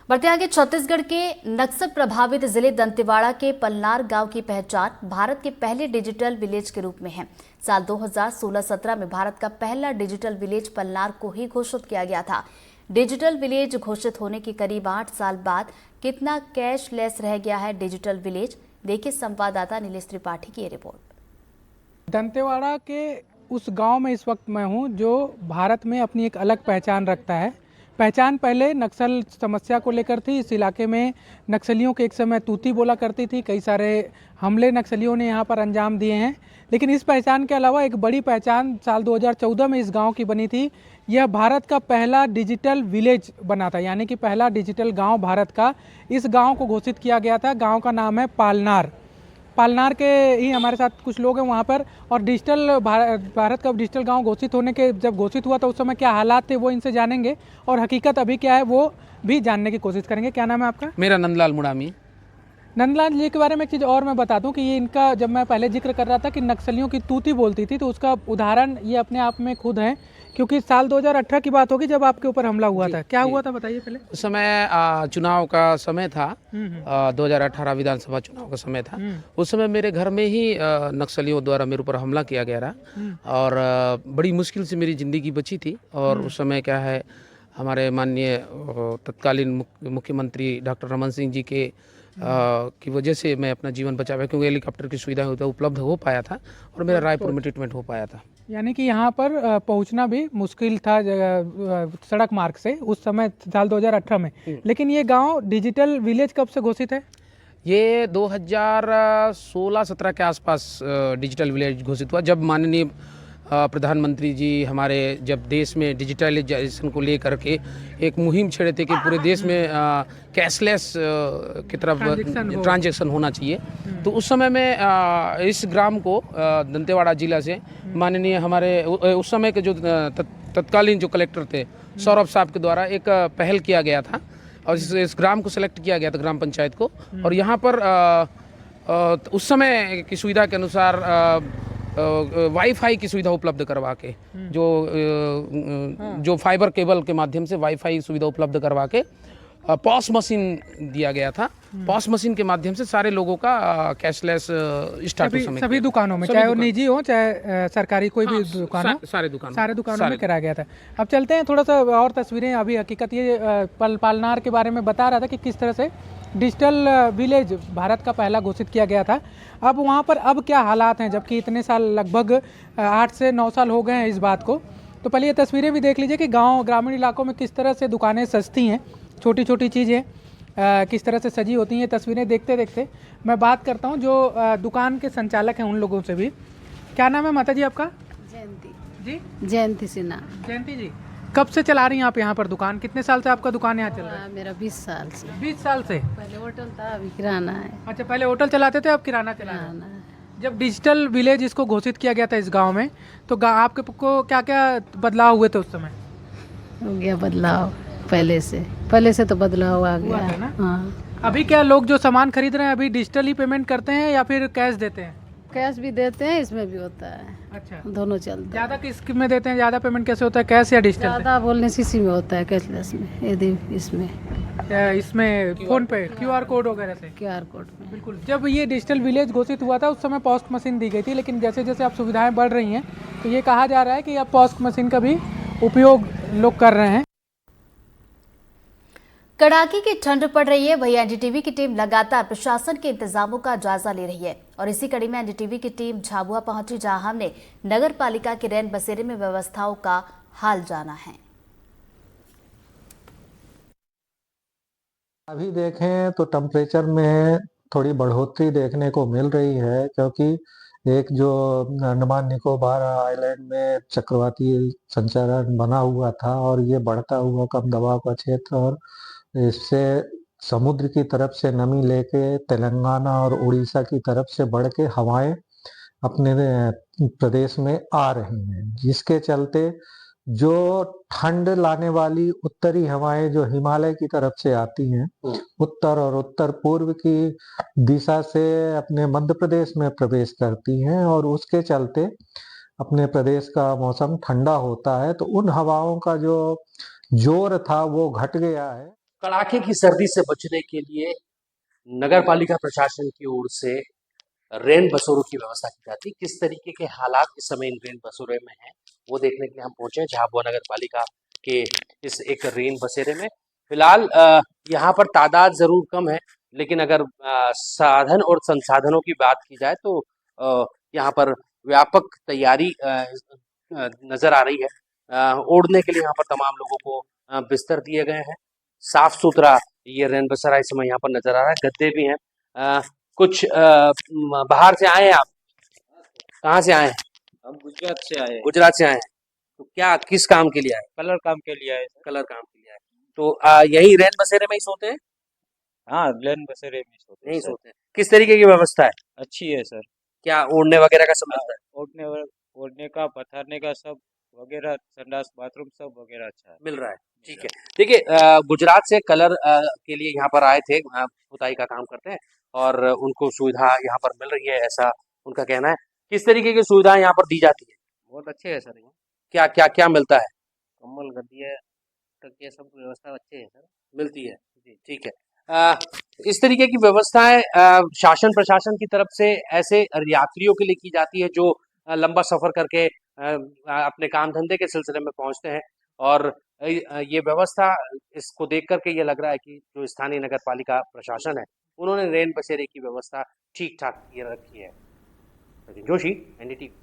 बढ़ते आगे, छत्तीसगढ़ के नक्सल प्रभावित जिले दंतेवाड़ा के पलनार गांव की पहचान भारत के पहले डिजिटल विलेज के रूप में है। साल 2016-17 में भारत का पहला डिजिटल विलेज पलनार को ही घोषित किया गया था। डिजिटल विलेज घोषित होने के करीब 8 साल बाद कितना कैशलेस रह गया है डिजिटल विलेज, देखिए संवाददाता नीलेश त्रिपाठी की रिपोर्ट। दंतेवाड़ा के उस गांव में इस वक्त मैं हूं जो भारत में अपनी एक अलग पहचान रखता है। पहचान पहले नक्सल समस्या को लेकर थी। इस इलाके में नक्सलियों के एक समय तूती बोला करती थी। कई सारे हमले नक्सलियों ने यहां पर अंजाम दिए हैं। लेकिन इस पहचान के अलावा एक बड़ी पहचान साल 2014 में इस गांव की बनी थी। यह भारत का पहला डिजिटल विलेज बना था, यानी कि पहला डिजिटल गांव भारत का। इस गांव को घोषित किया गया था। गांव का नाम है पालनार। पालनार के ही हमारे साथ कुछ लोग हैं वहाँ पर। और डिजिटल भारत का डिजिटल गांव घोषित होने के जब घोषित हुआ तो उस समय क्या हालात थे वो इनसे जानेंगे, और हकीकत अभी क्या है वो भी जानने की कोशिश करेंगे। क्या नाम है आपका? मेरा नंदलाल मुड़ामी। नंदलाल जी के बारे में एक चीज़ और मैं बता दूं कि ये इनका, जब मैं पहले जिक्र कर रहा था कि नक्सलियों की तूती बोलती थी, तो उसका उदाहरण ये अपने आप में खुद है। क्योंकि साल 2018 की बात होगी जब आपके ऊपर हमला हुआ था। क्या हुआ था बताइए पहले। उस समय चुनाव का समय था। 2018 विधानसभा चुनाव का समय था। उस समय मेरे घर में ही नक्सलियों द्वारा मेरे ऊपर हमला किया गया रहा, और बड़ी मुश्किल से मेरी ज़िंदगी बची थी। और उस समय क्या है, हमारे माननीय तत्कालीन मुख्यमंत्री डॉक्टर रमन सिंह जी के की वजह से मैं अपना जीवन बचा पाया, क्योंकि हेलीकॉप्टर की सुविधा उपलब्ध हो पाया था और मेरा रायपुर में ट्रीटमेंट हो पाया था। यानी कि यहाँ पर पहुँचना भी मुश्किल था सड़क मार्ग से उस समय साल 2018 में। लेकिन ये गांव डिजिटल विलेज कब से घोषित है? ये 2016-17 के आसपास डिजिटल विलेज घोषित हुआ, जब माननीय प्रधानमंत्री जी हमारे जब देश में डिजिटलाइजेशन को लेकर के एक मुहिम छेड़े थे कि पूरे देश में कैशलेस की तरफ ट्रांजैक्शन होना चाहिए। तो उस समय में इस ग्राम को दंतेवाड़ा जिला से माननीय हमारे उस समय के जो तत्कालीन जो कलेक्टर थे सौरभ साहब के द्वारा एक पहल किया गया था, और इस ग्राम को सेलेक्ट किया गया था, ग्राम पंचायत को। और यहाँ पर उस समय की सुविधा के अनुसार वाईफाई की सुविधा उपलब्ध करवा के, जो फाइबर केबल के माध्यम से वाईफाई सुविधा उपलब्ध करवा के पॉस मशीन दिया गया था। पॉस मशीन के माध्यम से सारे लोगों का कैशलेस स्टार्ट सभी दुकानों में, चाहे वो निजी हो चाहे सरकारी, कोई भी दुकान हो, सारे दुकानों में कराया गया था। अब चलते हैं थोड़ा सा और तस्वीरें। अभी हकीकत ये पालनार के बारे में बता रहा था कि किस तरह से डिजिटल विलेज भारत का पहला घोषित किया गया था। अब वहाँ पर अब क्या हालात हैं, जबकि इतने साल, लगभग 8 से 9 साल हो गए हैं इस बात को। तो पहले ये तस्वीरें भी देख लीजिए कि गांव ग्रामीण इलाकों में किस तरह से दुकानें सस्ती हैं, छोटी छोटी चीज़ें किस तरह से सजी होती हैं। ये तस्वीरें देखते देखते मैं बात करता हूँ जो दुकान के संचालक हैं उन लोगों से भी। क्या नाम है माता जी आपका? जयंती जी, जयंती सिन्हा। जयंती जी, कब से चला रही हैं आप यहाँ पर दुकान? कितने साल से आपका दुकान यहाँ चल रहा है? मेरा 20 साल से। 20 साल से। पहले होटल था, अभी किराना है। अच्छा, पहले होटल चलाते थे, अब किराना चला रहे हैं। किराना है। जब डिजिटल विलेज इसको घोषित किया गया था इस गांव में, तो आपके को क्या क्या बदलाव हुए थे उस समय? हो गया बदलाव, पहले से तो बदलाव आ गया है ना? हाँ। अभी क्या लोग जो सामान खरीद रहे हैं अभी डिजिटल ही पेमेंट करते हैं या फिर कैश देते हैं? कैश भी देते हैं, इसमें भी होता है। अच्छा, दोनों चलता है। ज़्यादा किस में देते हैं? ज़्यादा पेमेंट कैसे होता है, कैश या डिजिटल? ज़्यादा बोलने से इसी में होता है, कैशलेस में। यदि इसमें फोन पे QR कोड वगैरह से? QR कोड में। बिल्कुल। जब ये डिजिटल विलेज घोषित हुआ था उस समय पॉस्ट मशीन दी गई थी, लेकिन जैसे जैसे अब सुविधाएं बढ़ रही हैं तो ये कहा जा रहा है कि अब पॉस्ट मशीन का भी उपयोग लोग कर रहे हैं। कड़ाके की ठंड पड़ रही है, वही एनडीटीवी की टीम लगातार प्रशासन के इंतजामों का जायजा ले रही है। और इसी कड़ी में एनडीटीवी की टीम झाबुआ पहुंची, जहां हमने नगर पालिका के रैन बसेरे में व्यवस्थाओं का हाल जाना है। अभी देखें तो टेम्परेचर में थोड़ी बढ़ोतरी देखने को मिल रही है, क्योंकि एक जो अंडमान निकोबार आइलैंड में चक्रवाती संचरण बना हुआ था और ये बढ़ता हुआ कम दबाव का क्षेत्र, और इससे समुद्र की तरफ से नमी लेके तेलंगाना और उड़ीसा की तरफ से बढ़ के हवाएं अपने प्रदेश में आ रही हैं, जिसके चलते जो ठंड लाने वाली उत्तरी हवाएं जो हिमालय की तरफ से आती हैं, उत्तर और उत्तर पूर्व की दिशा से अपने मध्य प्रदेश में प्रवेश करती हैं, और उसके चलते अपने प्रदेश का मौसम ठंडा होता है। तो उन हवाओं का जो जोर था वो घट गया है। कड़ाके की सर्दी से बचने के लिए नगर पालिका प्रशासन की ओर से रेन बसेरों की व्यवस्था की जाती है। किस तरीके के हालात इस समय इन रेन बसेरों में हैं वो देखने के लिए हम पहुंचे हैं झाबुआ नगर पालिका के इस एक रेन बसेरे में। फिलहाल यहाँ पर तादाद जरूर कम है, लेकिन अगर साधन और संसाधनों की बात की जाए तो यहाँ पर व्यापक तैयारी नजर आ रही है। ओढ़ने के लिए यहाँ पर तमाम लोगों को बिस्तर दिए गए हैं। साफ सुथरा ये रेन बसेरा इस समय यहाँ पर नजर आ रहा है, गद्दे भी हैं। कुछ बाहर से आए हैं आप? कहाँ से आए हैं? हम गुजरात से आए हैं। गुजरात से आए हैं। तो क्या किस काम के लिए आए? कलर काम के लिए आए सर। कलर काम के लिए आए। तो यही रेन बसेरे में ही सोते हैं? हाँ, लेन बसेरे में सोते हैं नहीं सर। सोते हैं। किस तरीके की व्यवस्था है? अच्छी है सर। क्या ओढ़ने वगैरह का सब मिलता है? ओढ़ने का, पथारने का सब वगैरह, संडास बाथरूम सब वगैरह अच्छा है। मिल रहा है। ठीक है। देखिए गुजरात से कलर के लिए यहाँ पर आए थे, पुताई का काम करते हैं और उनको सुविधा यहाँ पर मिल रही है, ऐसा उनका कहना है। किस तरीके की सुविधाएं यहाँ पर दी जाती है? बहुत अच्छे है सर। यहाँ क्या क्या क्या मिलता है? कम्बल, गद्दिया, तकिया सब व्यवस्था अच्छी है सर। मिलती है जी। ठीक है। इस तरीके की व्यवस्थाएं शासन प्रशासन की तरफ से ऐसे यात्रियों के लिए की जाती है जो लंबा सफर करके अपने काम धंधे के सिलसिले में पहुंचते हैं और ये व्यवस्था इसको देख करके ये लग रहा है कि जो स्थानीय नगर पालिका प्रशासन है उन्होंने रेन बसेरे की व्यवस्था ठीक ठाक रखी है। सचिन जोशी, एनडीटीवी।